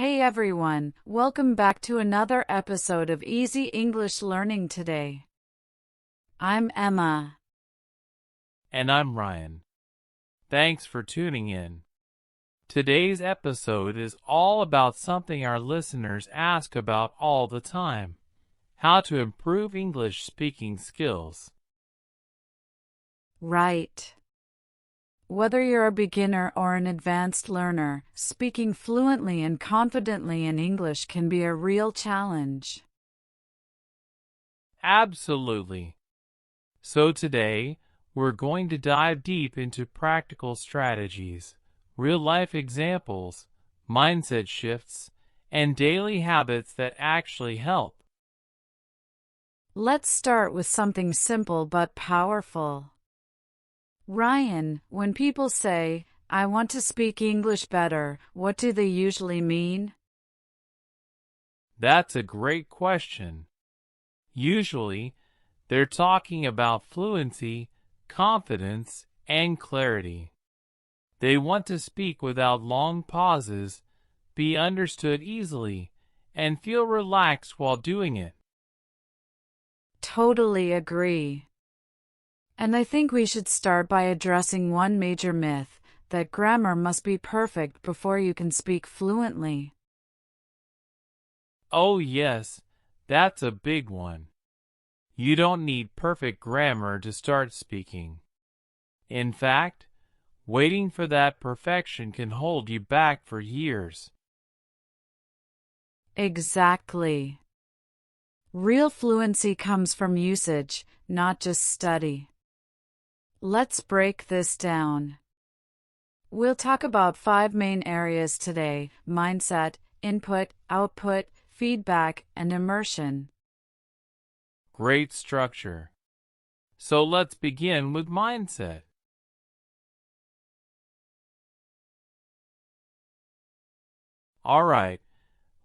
Hey everyone, welcome back to another episode of Easy English Learning today. I'm Emma. And I'm Ryan. Thanks for tuning in. Today's episode is all about something our listeners ask about all the time: how to improve English speaking skills. Right. Whether you're a beginner or an advanced learner, speaking fluently and confidently in English can be a real challenge. Absolutely. So today, we're going to dive deep into practical strategies, real-life examples, mindset shifts, and daily habits that actually help. Let's start with something simple but powerful. Ryan, when people say, "I want to speak English better," what do they usually mean? That's a great question. Usually, they're talking about fluency, confidence, and clarity. They want to speak without long pauses, be understood easily, and feel relaxed while doing it. Totally agree. And I think we should start by addressing one major myth, that grammar must be perfect before you can speak fluently. Oh yes, that's a big one. You don't need perfect grammar to start speaking. In fact, waiting for that perfection can hold you back for years. Exactly. Real fluency comes from usage, not just study. Let's break this down. We'll talk about 5 main areas today: mindset, input, output, feedback, and immersion. Great structure. So let's begin with mindset. All right,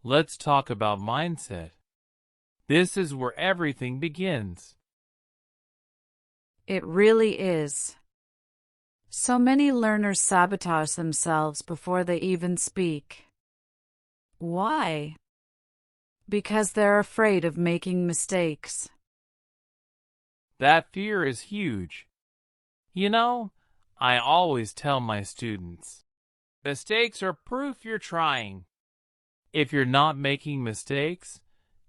let's talk about mindset. This is where everything begins. It really is. So many learners sabotage themselves before they even speak. Why? Because they're afraid of making mistakes. That fear is huge. You know, I always tell my students, mistakes are proof you're trying. If you're not making mistakes,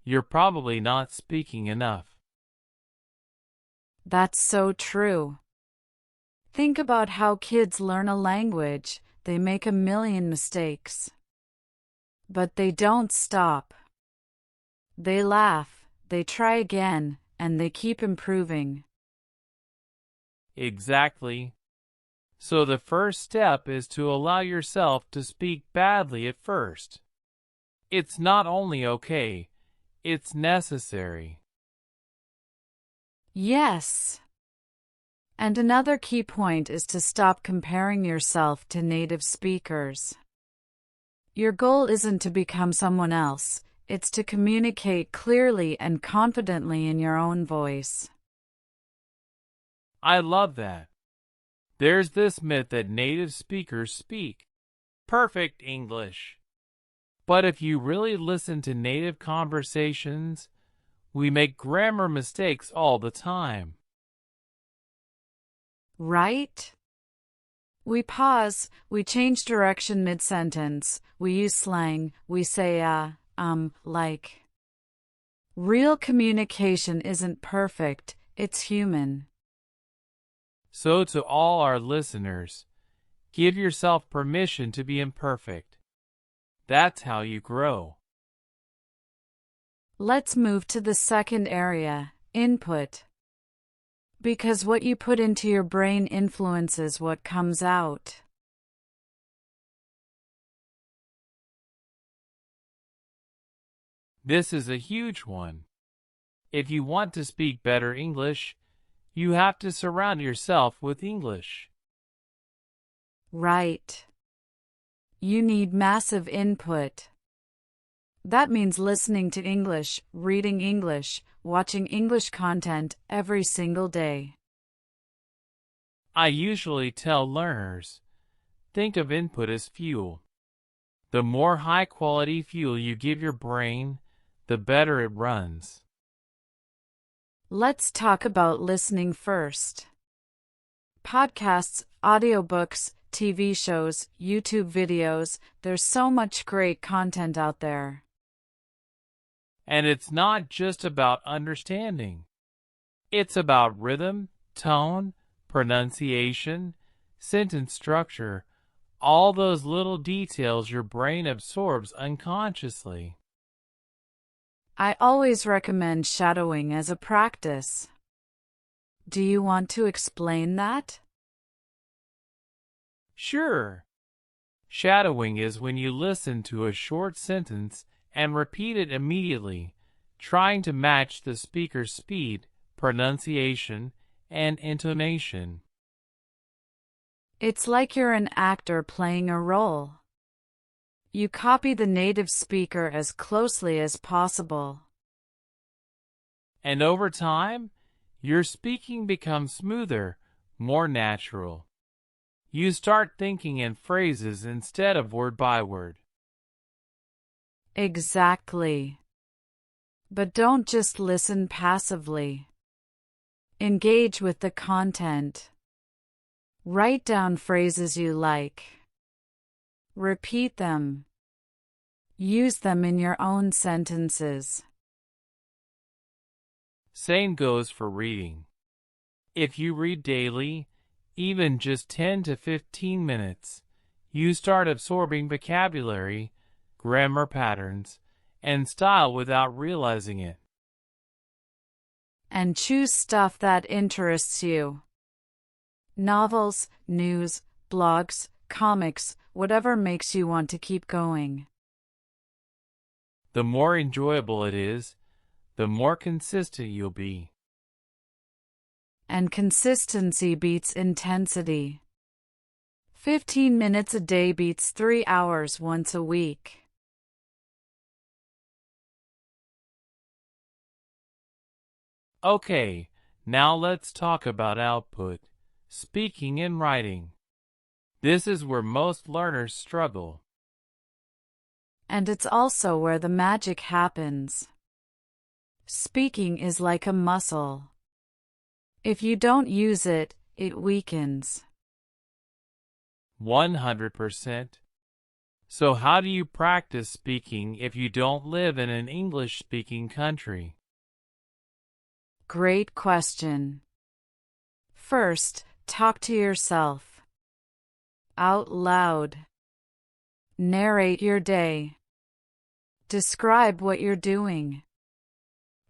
you're probably not speaking enough. That's so true. Think about how kids learn a language. They make a million mistakes. But they don't stop. They laugh, they try again, and they keep improving. Exactly. So the first step is to allow yourself to speak badly at first. It's not only okay, it's necessary. Yes. And another key point is to stop comparing yourself to native speakers. Your goal isn't to become someone else, it's to communicate clearly and confidently in your own voice. I love that. There's this myth that native speakers speak perfect English. But if you really listen to native conversations, we make grammar mistakes all the time. Right? We pause, we change direction mid-sentence, we use slang, we say like. Real communication isn't perfect, it's human. So to all our listeners, give yourself permission to be imperfect. That's how you grow. Let's move to the second area, input. Because what you put into your brain influences what comes out. This is a huge one. If you want to speak better English, you have to surround yourself with English. Right. You need massive input. That means listening to English, reading English, watching English content every single day. I usually tell learners, think of input as fuel. The more high-quality fuel you give your brain, the better it runs. Let's talk about listening first. Podcasts, audiobooks, TV shows, YouTube videos, there's so much great content out there. And it's not just about understanding. It's about rhythm, tone, pronunciation, sentence structure, all those little details your brain absorbs unconsciously. I always recommend shadowing as a practice. Do you want to explain that? Sure. Shadowing is when you listen to a short sentence and repeat it immediately, trying to match the speaker's speed, pronunciation, and intonation. It's like you're an actor playing a role. You copy the native speaker as closely as possible. And over time, your speaking becomes smoother, more natural. You start thinking in phrases instead of word by word. Exactly. But don't just listen passively. Engage with the content. Write down phrases you like. Repeat them. Use them in your own sentences. Same goes for reading. If you read daily, even just 10 to 15 minutes, you start absorbing vocabulary, grammar patterns, and style without realizing it. And choose stuff that interests you. Novels, news, blogs, comics, whatever makes you want to keep going. The more enjoyable it is, the more consistent you'll be. And consistency beats intensity. 15 minutes a day beats 3 hours once a week. Okay, now let's talk about output, speaking and writing. This is where most learners struggle. And it's also where the magic happens. Speaking is like a muscle. If you don't use it, it weakens. 100%. So how do you practice speaking if you don't live in an English-speaking country? Great question. First, talk to yourself. Out loud. Narrate your day. Describe what you're doing.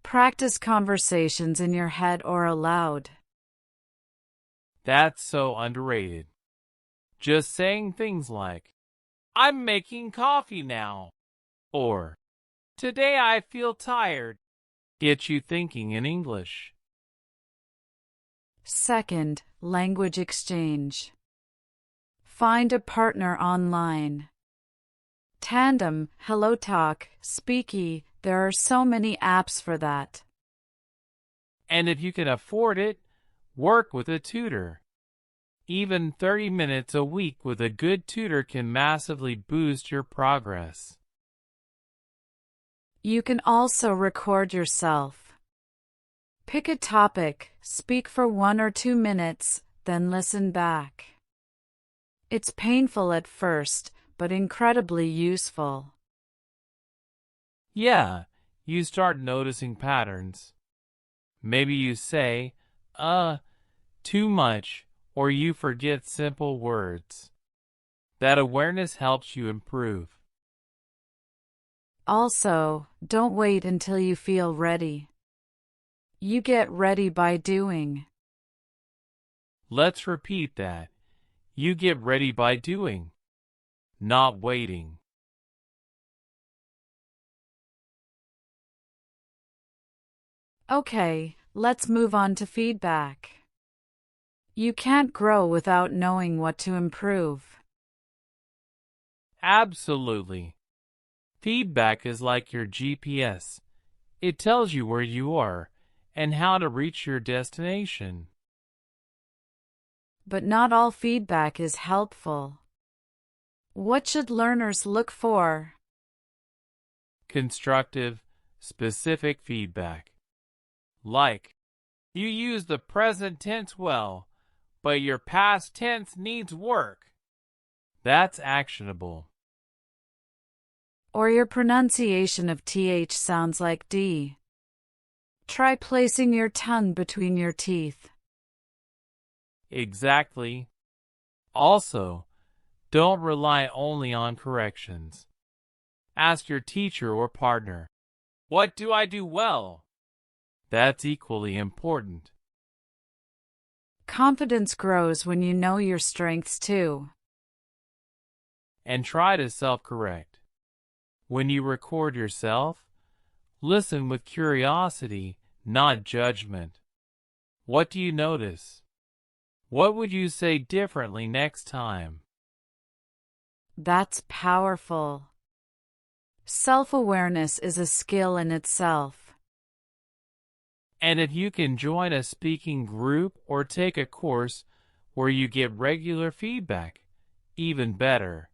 Practice conversations in your head or aloud. That's so underrated. Just saying things like, "I'm making coffee now," or "Today I feel tired," get you thinking in English. Second, language exchange. Find a partner online. Tandem, HelloTalk, Speaky, there are so many apps for that. And if you can afford it, work with a tutor. Even 30 minutes a week with a good tutor can massively boost your progress. You can also record yourself. Pick a topic, speak for 1 or 2 minutes, then listen back. It's painful at first, but incredibly useful. Yeah, you start noticing patterns. Maybe you say, too much, or you forget simple words. That awareness helps you improve. Also, don't wait until you feel ready. You get ready by doing. Let's repeat that. You get ready by doing, not waiting. Okay, let's move on to feedback. You can't grow without knowing what to improve. Absolutely. Feedback is like your GPS. It tells you where you are and how to reach your destination. But not all feedback is helpful. What should learners look for? Constructive, specific feedback. Like, you use the present tense well, but your past tense needs work. That's actionable. Or your pronunciation of th sounds like d. Try placing your tongue between your teeth. Exactly. Also, don't rely only on corrections. Ask your teacher or partner, "What do I do well?" That's equally important. Confidence grows when you know your strengths too. And try to self-correct. When you record yourself, listen with curiosity, not judgment. What do you notice? What would you say differently next time? That's powerful. Self-awareness is a skill in itself. And if you can join a speaking group or take a course where you get regular feedback, even better.